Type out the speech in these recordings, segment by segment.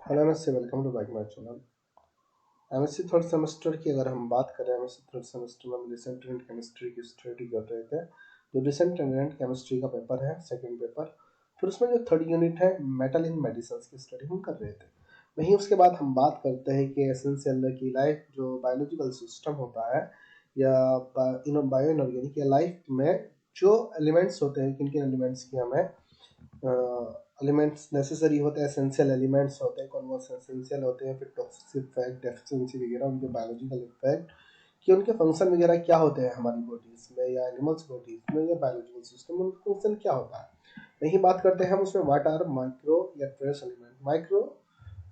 Hello नमस्ते, welcome to back my channel. MSc third semester की अगर हम बात करें, एमएससी थर्ड सेमेस्टर में हम रिसेंट एंड केमिस्ट्री की स्टडी कर रहे थे। तो रिसेंट एंड केमिस्ट्री का पेपर है, सेकंड पेपर। फिर उसमें जो थर्ड यूनिट है मेटल इन मेडिसिन की स्टडी हम कर रहे थे। वहीं उसके बाद हम बात करते हैं कि एसेंशियल की लाइफ जो बायोलॉजिकल सिस्टम होता है या बायो इनऑर्गेनिक या लाइफ में जो एलिमेंट्स होते हैं, किन किन एलिमेंट्स की हमें एलिमेंट्स नेसेसरी होते हैं, एसेंशियल एलिमेंट्स होते हैं, कौन कौन से एसेंशियल होते हैं, फिर टॉक्सिक इफेक्ट, डेफिशिएंसी वगैरह, उनके बायोलॉजिकल इफेक्ट कि उनके फंक्शन वगैरह क्या होते हैं हमारी बॉडीज में या एनिमल्स बॉडीज में या बायोलॉजिकल सिस्टम में उनका फंक्शन क्या होता है। वही बात करते हैं हम उसमें व्हाट आर माइक्रो या ट्रेस एलिमेंट।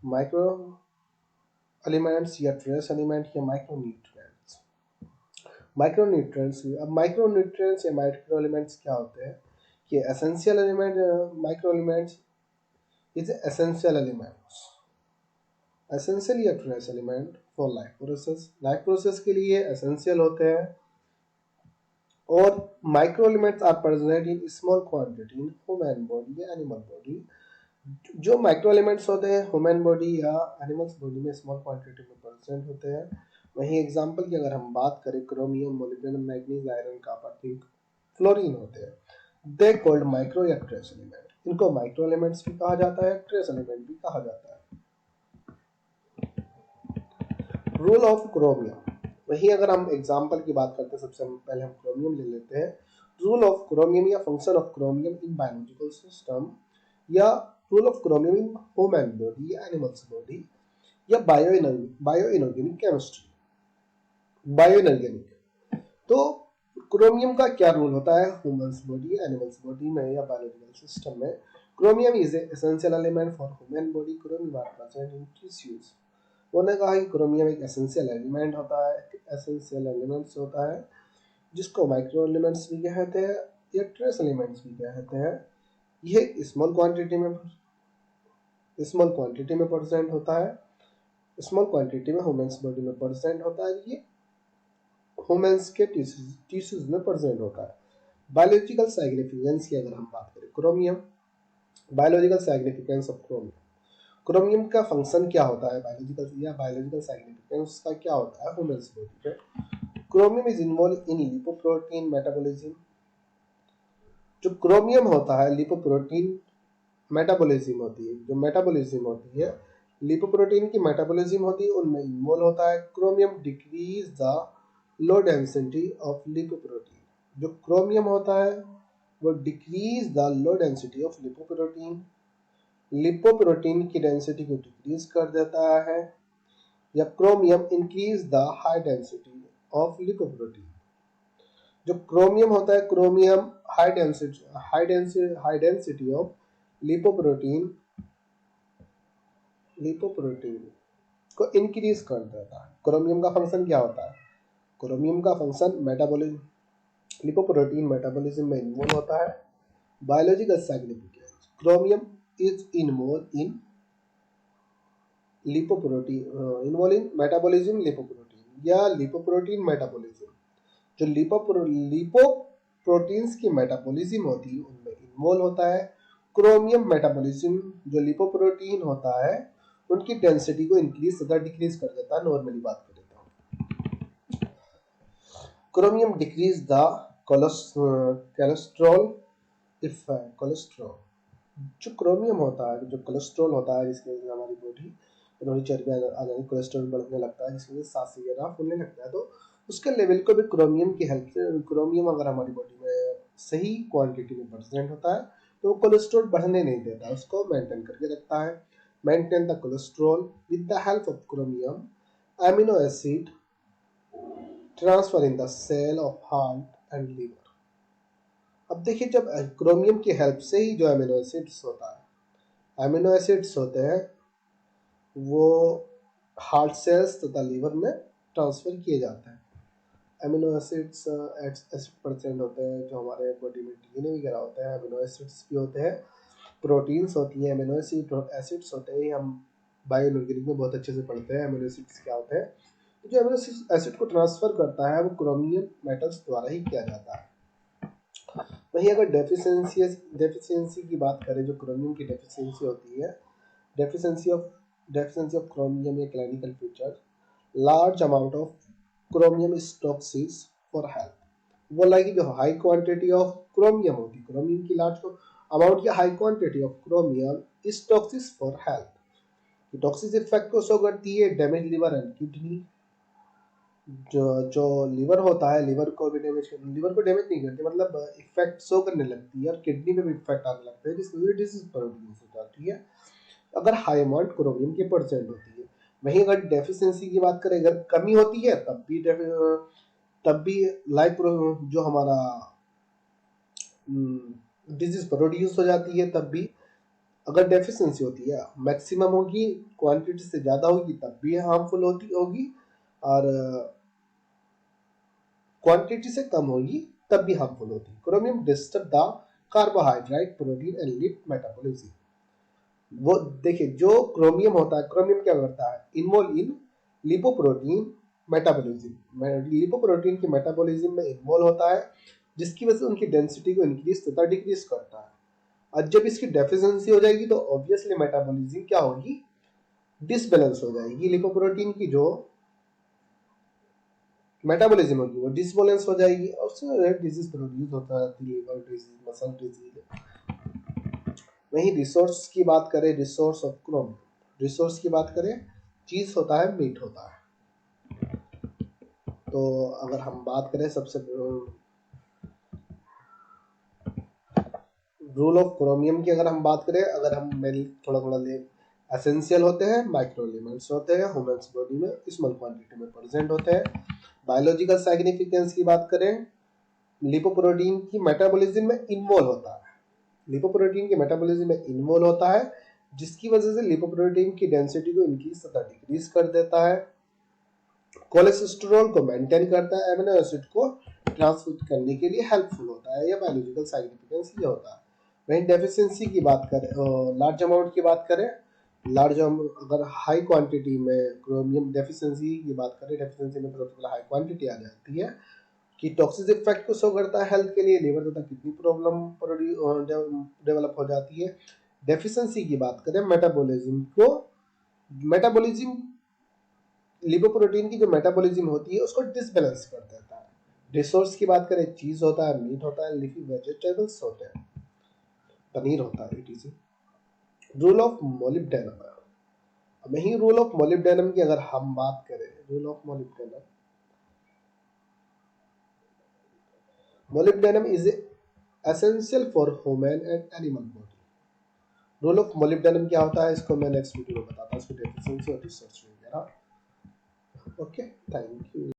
माइक्रो एलिमेंट्स या ट्रेस एलिमेंट या माइक्रो न्यूट्रिएंट्स। माइक्रो न्यूट्रिएंट्स, अब माइक्रो न्यूट्रिएंट्स या माइक्रो एलिमेंट्स क्या होते हैं कि essential element, micro elements is essential elements, essential या trace element for life process के लिए एसेंशियल होते हैं। और micro elements are present in small quantity in human body या एनिमल बॉडी। जो माइक्रो एलिमेंट्स होते हैं ह्यूमन बॉडी या एनिमल्स बॉडी में स्मॉल क्वांटिटी में प्रेजेंट होते हैं। वहीं एग्जांपल की अगर हम बात करें, chromium, molybdenum, manganese, iron, copper, zinc, fluorine होते हैं। दे कॉल्ड माइक्रो या ट्रेस एलिमेंट। इनको माइक्रो एलिमेंट्स भी कहा जाता है, ट्रेस एलिमेंट भी कहा जाता है। रूल ऑफ क्रोमियम, वही अगर हम एग्जांपल की बात करते हैं, सबसे पहले हम क्रोमियम ले लेते हैं। रूल ऑफ क्रोमियम या function of chromium in biological system या rule of chromium in human body या एनिमल्स बॉडी या bio inorganic chemistry. Bio inorganic, तो क्रोमियम का क्या रोल होता है ह्यूमंस बॉडी, एनिमल्स बॉडी में या बायोलॉजिकल सिस्टम में। Chromium is essential element for human body. Chromium are present in tissues. उन्होंने कहा कि क्रोमियम एक एसेंशियल एलिमेंट होता है, एसेंशियल एलिमेंट्स होता है जिसको माइक्रो एलिमेंट्स भी कहते हैं या ट्रेस एलिमेंट्स भी कहते हैं। यह स्मॉल क्वांटिटी में प्रेजेंट होता है, स्मॉल क्वांटिटी में ह्यूमंस बॉडी में प्रेजेंट होता है, ये ह्यूमंस के टिश्यूज में प्रेजेंट होता है। बायोलॉजिकल सिग्निफिकेंस की अगर हम बात करें, chromium, biological significance of chromium. Chromium का फंक्शन क्या होता है बायोलॉजिकल सिग्निफिकेंस का क्या होता है ह्यूमंस बॉडी में। Chromium is involve in lipoprotein metabolism. जो क्रोमियम होता है लिपोप्रोटीन मेटाबॉलिज्म होती है, जो मेटाबॉलिज्म होती है लिपोप्रोटीन की मेटाबॉलिज्म होती है, उनमें इन्वॉल्व होता है। Chromium decrease the low density of lipoprotein. जो क्रोमियम होता है वो decrease the low density of lipoprotein, lipoprotein की डेंसिटी को डिक्रीज कर देता है। या chromium increase the high density of lipoprotein. जो क्रोमियम होता है, chromium high density of lipoprotein को इंक्रीज कर देता है। क्रोमियम का फंक्शन क्या होता है, क्रोमियम का फंक्शन मेटाबॉलिज्म, लिपोप्रोटीन मेटाबॉलिज्म में इन्वॉल्व होता है। Biological significance, chromium is involve in involve in metabolism lipoprotein या लिपोप्रोटीन मेटाबॉलिज्म। जो लिपोप्रोटीन्स की मेटाबॉलिज्म होती है उनमें इन्वॉल्व होता है। क्रोमियम मेटाबॉलिज्म, जो लिपोप्रोटीन होता है उनकी डेंसिटी को इंक्रीज तथा डिक्रीज कर देता है। नॉर्मली बात कर देता हूँ, chromium decrease the cholesterol effect. Cholesterol, जो क्रोमियम होता है, जो कोलेस्ट्रॉल होता है जिसकी वजह से हमारी बॉडी थोड़ी चर्बी आ जाती है, कोलेस्ट्रॉल बढ़ने लगता है जिसकी वजह से सांस वगैरह फूलने लगता है, तो उसके लेवल को भी क्रोमियम की हेल्प से, क्रोमियम अगर हमारी बॉडी में सही क्वांटिटी में प्रेजेंट होता है तो कोलेस्ट्रॉल बढ़ने नहीं देता, उसको मेंटेन करके रखता है। Maintain the cholesterol with the help of chromium amino acid transfer in the cell of heart and liver. अब देखिए, जब क्रोमियम की हेल्प से ही जो एमिनो एसिड्स होता है, एमिनो एसिड्स होते हैं वो हार्ट सेल्स तथा लीवर में ट्रांसफर किए जाते हैं। एमिनो एसिड्स एसिड परसेंट होते हैं जो हमारे बॉडी में डीएनए वगैरह होते हैं, एमिनो एसिड्स भी होते हैं, प्रोटीन्स होती हैं, एमिनो एसिड्स होते हैं। हम बायो इनऑर्गेनिक में बहुत अच्छे से पढ़ते हैं एमिनो एसिड्स क्या होते हैं। तो जो एमिनो एसिड को ट्रांसफर करता है वो क्रोमियम मेटल्स द्वारा ही किया जाता है। वहीं अगर डेफिशिएंसी की बात करें, जो क्रोमियम की डेफिशिएंसी होती है, deficiency of deficiency of chromium या clinical feature, large amount of chromium is toxic for health. बोला कि जो हाई क्वांटिटी ऑफ क्रोमियम होती है, क्रोमियम की लार्ज अमाउंट या high quantity of chromium is toxic for health. Toxic effect को show करती है डैमेज लिवर एंड किडनी। जो लिवर होता है, लिवर को भी डैमेज नहीं करती, मतलब इफेक्ट शो करने लगती है और किडनी पे भी इफेक्ट आने लगता है, जिसकी वजह से डिजीज प्रोड्यूस हो जाती है अगर हाई अमाउंट क्रोमियम की परसेंट होती है। वहीं अगर डेफिशिएंसी की बात करें, अगर कमी होती है तब भी लाइक जो हमारा डिजीज प्रोड्यूस हो जाती है। तब भी अगर डेफिशिएंसी होती है, मैक्सिमम होगी, क्वांटिटी से ज्यादा होगी तब भी हार्मफुल होगी, और क्वांटिटी से कम होगी तब भी हार्मफुल होती है। Chromium disturb the carbohydrate, protein and lipid metabolism. वो देखिए, जो क्रोमियम होता है, क्रोमियम क्या करता है, involve in lipoprotein metabolism, lipoprotein की मेटाबॉलिज्म में इन्वॉल्व होता है, जिसकी वजह से उनकी डेंसिटी को इंक्रीज तथा डिक्रीज करता है। और जब इसकी डेफिशिएंसी हो जाएगी तो ऑब्वियसली मेटाबॉलिज्म क्या होगी, डिसबैलेंस हो जाएगी। लिपोप्रोटीन की जो मेटाबॉलिज्म होगी वो डिसबैलेंस हो जाएगी और उससे डिजीज प्रोड्यूस होता है, लिवर डिजीज, मसल डिजीज। वहीं रिसोर्स की बात करें, रिसोर्स ऑफ क्रोमियम, रिसोर्स की बात करें, चीज होता है, मीट होता है। तो अगर हम बात करें सबसे रूल ऑफ क्रोमियम की अगर हम बात करें, अगर हम थोड़ा ले, एसेंशियल होते हैं, माइक्रो एलिमेंट्स होते हैं, ह्यूमन्स बॉडी में स्मॉल क्वांटिटी में प्रेजेंट होते हैं। बायोलॉजिकल सिग्निफिकेंस की बात करें, लिपोप्रोटीन की मेटाबॉलिज्म में इन्वॉल्व होता है, लिपोप्रोटीन के मेटाबॉलिज्म में इन्वॉल्व होता है, जिसकी वजह से लिपोप्रोटीन की डेंसिटी को इंक्रीज तथा डिक्रीज कर देता है, कोलेस्टेरॉल को मेंटेन करता है, एमिनो एसिड को ट्रांसपोर्ट करने के लिए हेल्पफुल होता है। या बायोलॉजिकल सिग्निफिकेंस ये होता है। वहीं डेफिशिएंसी की बात करें, लार्ज अमाउंट की बात करें, अगर हाई क्वांटिटी में क्रोमियम डेफिशिएंसी की बात करें, डेफिशिएंसी में सबसे पहले हाई क्वांटिटी आ जाती है कि टॉक्सिक इफेक्ट को शो करता है हेल्थ के लिए, लिवर तथा किडनी प्रॉब्लम डेवलप हो जाती है। डेफिशिएंसी की बात करें, मेटाबॉलिज्म लिपोप्रोटीन की जो मेटाबॉलिज्म होती है उसको डिसबैलेंस कर देता है। रिसोर्स की बात करें, चीज होता है, मीट होता है, लीफी वेजिटेबल्स होते हैं, पनीर होता है, etc। रूल ऑफ मोलिब्डेनम, वही रूल ऑफ मोलिब्डेनम की अगर हम बात करें, rule of molybdenum, molybdenum is essential for human and animal body. Rule of molybdenum क्या होता है, इसको मैं नेक्स्ट वीडियो में बताता हूँ, इसकी डेफिशिएंसी और रिसर्च वगैरह। Okay, thank you.